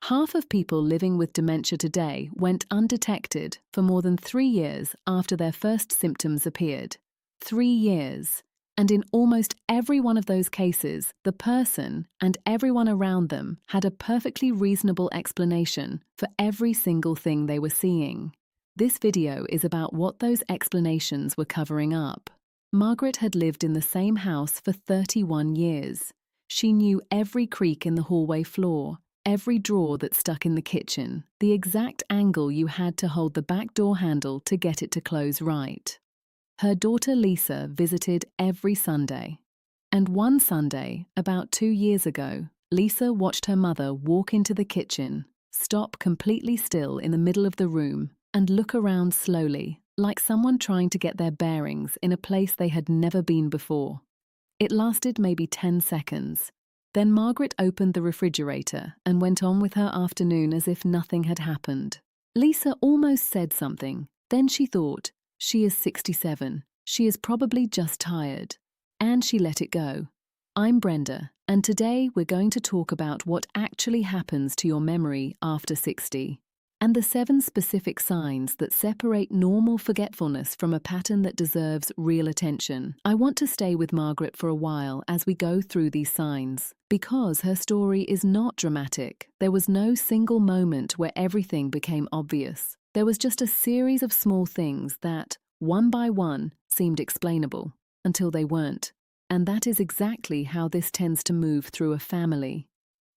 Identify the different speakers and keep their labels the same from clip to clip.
Speaker 1: Half of people living with dementia today went undetected for more than 3 years after their first symptoms appeared. 3 years. And in almost every one of those cases, the person and everyone around them had a perfectly reasonable explanation for every single thing they were seeing. This video is about what those explanations were covering up. Margaret had lived in the same house for 31 years. She knew every creak in the hallway floor, every drawer that stuck in the kitchen, the exact angle you had to hold the back door handle to get it to close right. Her daughter Lisa visited every Sunday. And one Sunday, about 2 years ago, Lisa watched her mother walk into the kitchen, stop completely still in the middle of the room, and look around slowly, like someone trying to get their bearings in a place they had never been before. It lasted maybe 10 seconds. Then Margaret opened the refrigerator and went on with her afternoon as if nothing had happened. Lisa almost said something. Then she thought, she is 67. She is probably just tired. And she let it go. I'm Brenda, and today we're going to talk about what actually happens to your memory after 60, and the 7 specific signs that separate normal forgetfulness from a pattern that deserves real attention. I want to stay with Margaret for a while as we go through these signs, because her story is not dramatic. There was no single moment where everything became obvious. There was just a series of small things that, one by one, seemed explainable, until they weren't. And that is exactly how this tends to move through a family.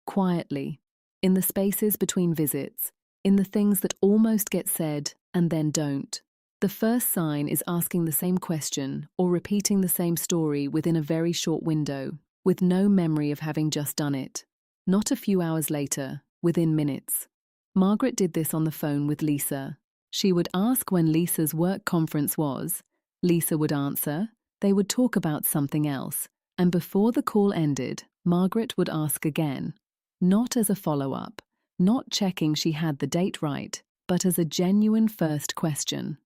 Speaker 1: Quietly, in the spaces between visits, in the things that almost get said and then don't. The first sign is asking the same question or repeating the same story within a very short window, with no memory of having just done it. Not a few hours later, within minutes. Margaret did this on the phone with Lisa. She would ask when Lisa's work conference was. Lisa would answer. They would talk about something else. And before the call ended, Margaret would ask again. Not as a follow-up, not checking she had the date right, but as a genuine first question.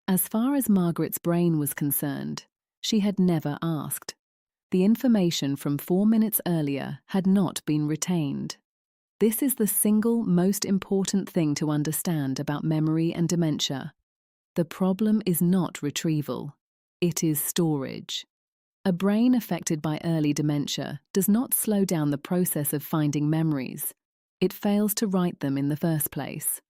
Speaker 1: As far as Margaret's brain was concerned, she had never asked. The information from 4 minutes earlier had not been retained. This is the single most important thing to understand about memory and dementia. The problem is not retrieval. It is storage. A brain affected by early dementia does not slow down the process of finding memories. It fails to write them in the first place.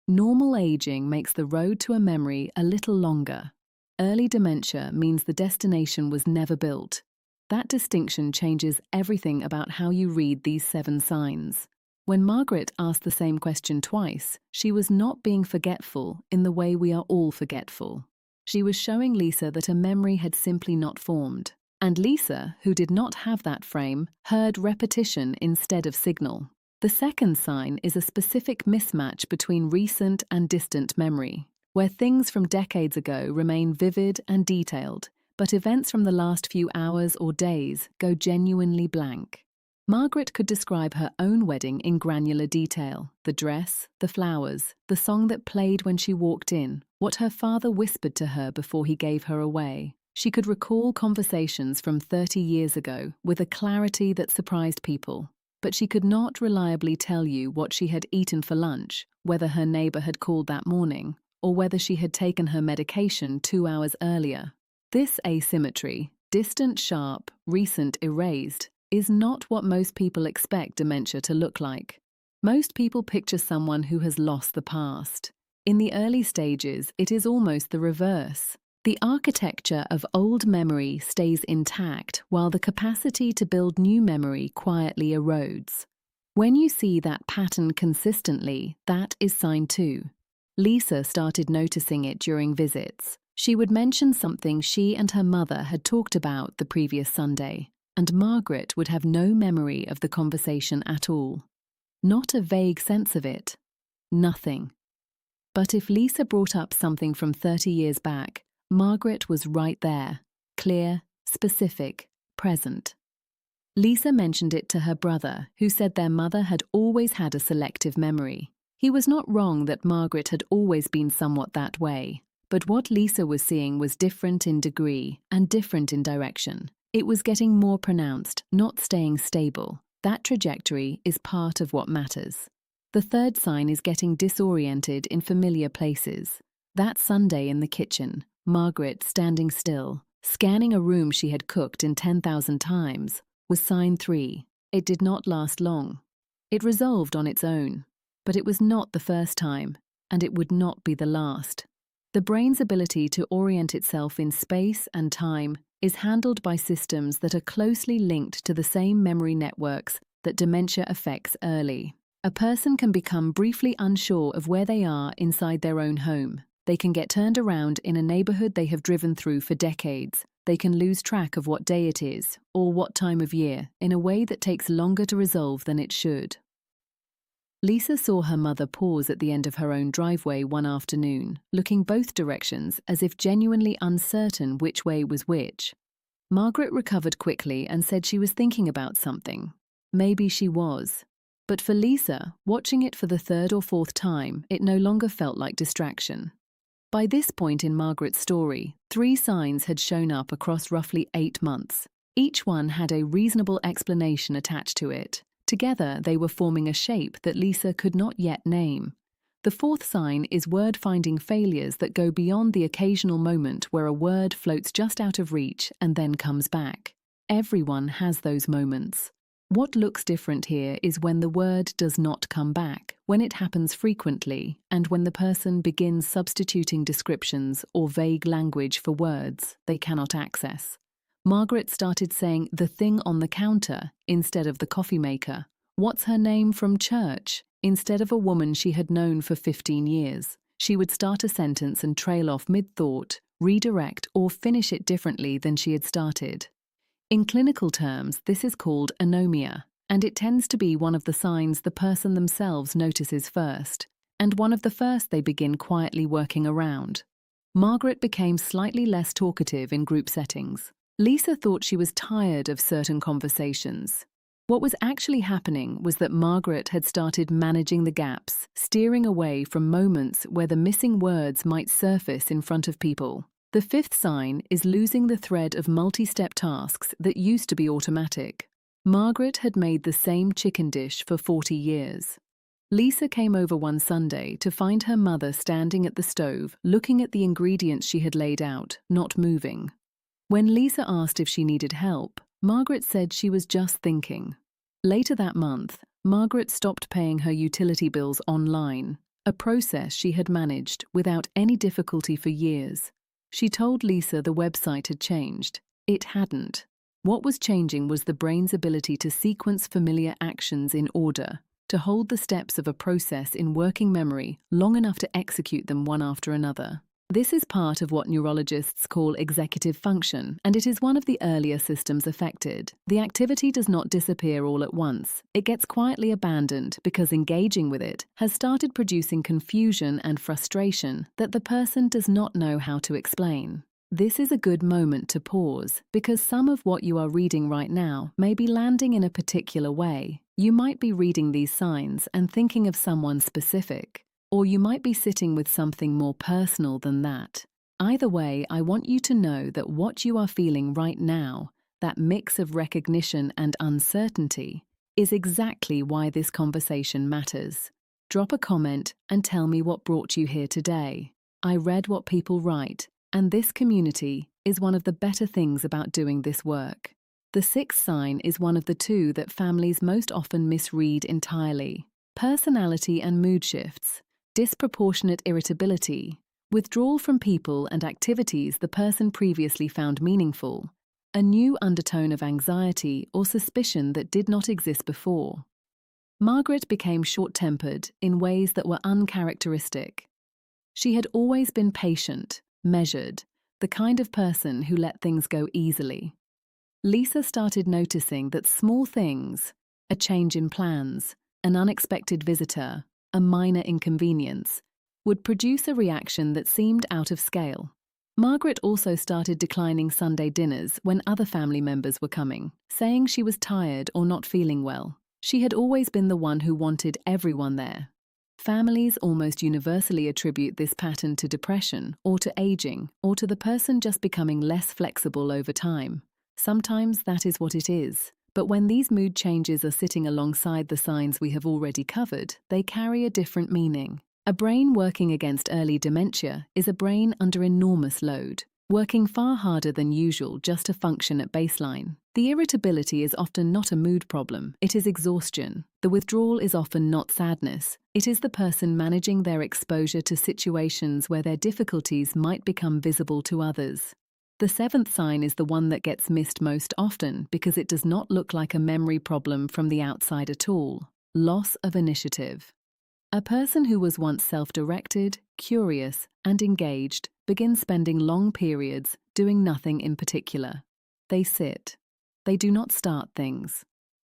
Speaker 1: Normal aging makes the road to a memory a little longer. Early dementia means the destination was never built. That distinction changes everything about how you read these 7 signs. When Margaret asked the same question twice, she was not being forgetful in the way we are all forgetful. She was showing Lisa that a memory had simply not formed. And Lisa, who did not have that frame, heard repetition instead of signal. The second sign is a specific mismatch between recent and distant memory, where things from decades ago remain vivid and detailed, but events from the last few hours or days go genuinely blank. Margaret could describe her own wedding in granular detail: the dress, the flowers, the song that played when she walked in, what her father whispered to her before he gave her away. She could recall conversations from 30 years ago with a clarity that surprised people, but she could not reliably tell you what she had eaten for lunch, whether her neighbor had called that morning, or whether she had taken her medication 2 hours earlier. This asymmetry, distant sharp, recent erased, is not what most people expect dementia to look like. Most people picture someone who has lost the past. In the early stages, it is almost the reverse. The architecture of old memory stays intact while the capacity to build new memory quietly erodes. When you see that pattern consistently, that is sign 2. Lisa started noticing it during visits. She would mention something she and her mother had talked about the previous Sunday, and Margaret would have no memory of the conversation at all. Not a vague sense of it. Nothing. But if Lisa brought up something from 30 years back, Margaret was right there, clear, specific, present. Lisa mentioned it to her brother, who said their mother had always had a selective memory. He was not wrong that Margaret had always been somewhat that way, but what Lisa was seeing was different in degree and different in direction. It was getting more pronounced, not staying stable. That trajectory is part of what matters. The third sign is getting disoriented in familiar places. That Sunday in the kitchen, Margaret standing still, scanning a room she had cooked in 10,000 times, was sign 3. It did not last long. It resolved on its own, but it was not the first time, and it would not be the last. The brain's ability to orient itself in space and time is handled by systems that are closely linked to the same memory networks that dementia affects early. A person can become briefly unsure of where they are inside their own home. They can get turned around in a neighborhood they have driven through for decades. They can lose track of what day it is or what time of year in a way that takes longer to resolve than it should. Lisa saw her mother pause at the end of her own driveway one afternoon, looking both directions as if genuinely uncertain which way was which. Margaret recovered quickly and said she was thinking about something. Maybe she was. But for Lisa, watching it for the third or fourth time, it no longer felt like distraction. By this point in Margaret's story, 3 signs had shown up across roughly 8 months. Each one had a reasonable explanation attached to it. Together, they were forming a shape that Lisa could not yet name. The 4th sign is word-finding failures that go beyond the occasional moment where a word floats just out of reach and then comes back. Everyone has those moments. What looks different here is when the word does not come back, when it happens frequently, and when the person begins substituting descriptions or vague language for words they cannot access. Margaret started saying the thing on the counter instead of the coffee maker. What's her name from church instead of a woman she had known for 15 years. She would start a sentence and trail off mid-thought, redirect, or finish it differently than she had started. In clinical terms, this is called anomia, and it tends to be one of the signs the person themselves notices first, and one of the first they begin quietly working around. Margaret became slightly less talkative in group settings. Lisa thought she was tired of certain conversations. What was actually happening was that Margaret had started managing the gaps, steering away from moments where the missing words might surface in front of people. The 5th sign is losing the thread of multi-step tasks that used to be automatic. Margaret had made the same chicken dish for 40 years. Lisa came over one Sunday to find her mother standing at the stove, looking at the ingredients she had laid out, not moving. When Lisa asked if she needed help, Margaret said she was just thinking. Later that month, Margaret stopped paying her utility bills online, a process she had managed without any difficulty for years. She told Lisa the website had changed. It hadn't. What was changing was the brain's ability to sequence familiar actions in order, to hold the steps of a process in working memory long enough to execute them one after another. This is part of what neurologists call executive function, and it is one of the earlier systems affected. The activity does not disappear all at once. It gets quietly abandoned because engaging with it has started producing confusion and frustration that the person does not know how to explain. This is a good moment to pause, because some of what you are reading right now may be landing in a particular way. You might be reading these signs and thinking of someone specific, or you might be sitting with something more personal than that. Either way, I want you to know that what you are feeling right now, that mix of recognition and uncertainty, is exactly why this conversation matters. Drop a comment and tell me what brought you here today. I read what people write, and this community is one of the better things about doing this work. The 6th sign is one of the 2 that families most often misread entirely. Personality and mood shifts, disproportionate irritability, withdrawal from people and activities the person previously found meaningful, a new undertone of anxiety or suspicion that did not exist before. Margaret became short-tempered in ways that were uncharacteristic. She had always been patient, measured, the kind of person who let things go easily. Lisa started noticing that small things, a change in plans, an unexpected visitor, a minor inconvenience, would produce a reaction that seemed out of scale. Margaret also started declining Sunday dinners when other family members were coming, saying she was tired or not feeling well. She had always been the one who wanted everyone there. Families almost universally attribute this pattern to depression, or to aging, or to the person just becoming less flexible over time. Sometimes that is what it is, But when these mood changes are sitting alongside the signs we have already covered, they carry a different meaning. A brain working against early dementia is a brain under enormous load, working far harder than usual just to function at baseline. The irritability is often not a mood problem, it is exhaustion. The withdrawal is often not sadness, it is the person managing their exposure to situations where their difficulties might become visible to others. The seventh sign is the one that gets missed most often because it does not look like a memory problem from the outside at all: loss of initiative. A person who was once self-directed, curious, and engaged begins spending long periods doing nothing in particular. They sit. They do not start things.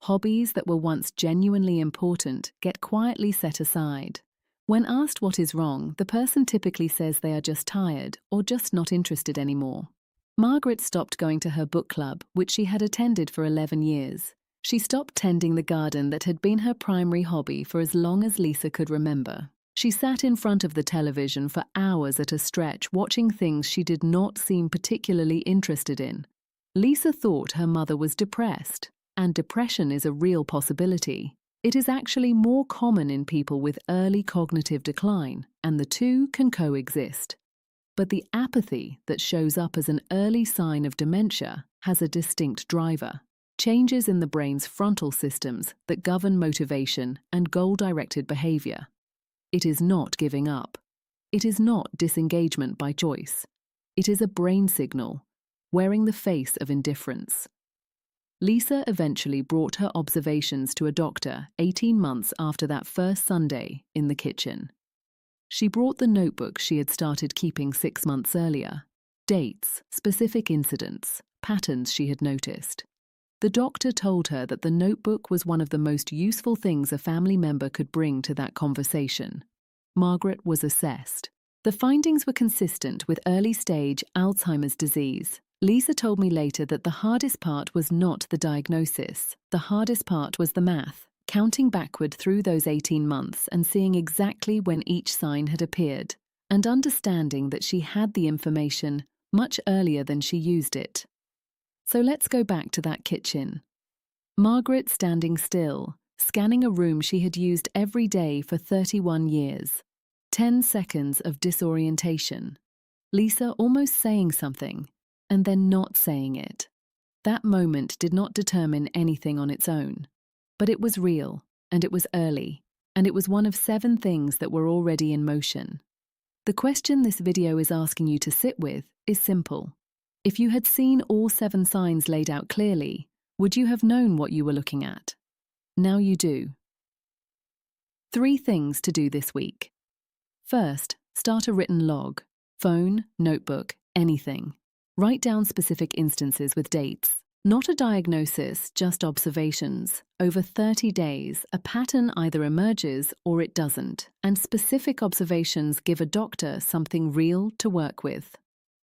Speaker 1: Hobbies that were once genuinely important get quietly set aside. When asked what is wrong, the person typically says they are just tired or just not interested anymore. Margaret stopped going to her book club, which she had attended for 11 years. She stopped tending the garden that had been her primary hobby for as long as Lisa could remember. She sat in front of the television for hours at a stretch, watching things she did not seem particularly interested in. Lisa thought her mother was depressed, and depression is a real possibility. It is actually more common in people with early cognitive decline, and the two can coexist. But the apathy that shows up as an early sign of dementia has a distinct driver: changes in the brain's frontal systems that govern motivation and goal-directed behavior. It is not giving up. It is not disengagement by choice. It is a brain signal, wearing the face of indifference. Lisa eventually brought her observations to a doctor 18 months after that first Sunday in the kitchen. She brought the notebook she had started keeping 6 months earlier: dates, specific incidents, patterns she had noticed. The doctor told her that the notebook was one of the most useful things a family member could bring to that conversation. Margaret was assessed. The findings were consistent with early-stage Alzheimer's disease. Lisa told me later that the hardest part was not the diagnosis. The hardest part was the math, counting backward through those 18 months and seeing exactly when each sign had appeared, and understanding that she had the information much earlier than she used it. So let's go back to that kitchen. Margaret standing still, scanning a room she had used every day for 31 years. 10 seconds of disorientation. Lisa almost saying something, and then not saying it. That moment did not determine anything on its own. But it was real, and it was early, and it was one of 7 things that were already in motion. The question this video is asking you to sit with is simple. If you had seen all 7 signs laid out clearly, would you have known what you were looking at? Now you do. 3 things to do this week. First, start a written log. Phone, notebook, anything. Write down specific instances with dates. Not a diagnosis, just observations. Over 30 days, a pattern either emerges or it doesn't, and specific observations give a doctor something real to work with.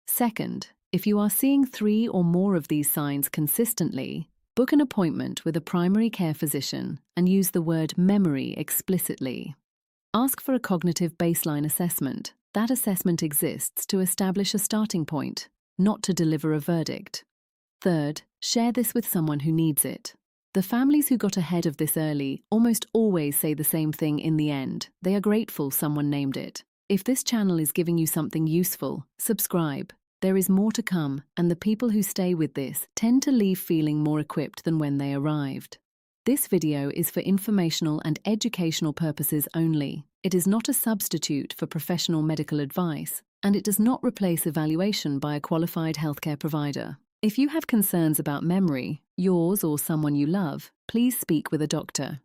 Speaker 1: Second, if you are seeing 3 or more of these signs consistently, book an appointment with a primary care physician and use the word memory explicitly. Ask for a cognitive baseline assessment. That assessment exists to establish a starting point, not to deliver a verdict. Third, share this with someone who needs it. The families who got ahead of this early almost always say the same thing in the end. They are grateful someone named it. If this channel is giving you something useful, subscribe. There is more to come, and the people who stay with this tend to leave feeling more equipped than when they arrived. This video is for informational and educational purposes only. It is not a substitute for professional medical advice, and it does not replace evaluation by a qualified healthcare provider. If you have concerns about memory, yours or someone you love, please speak with a doctor.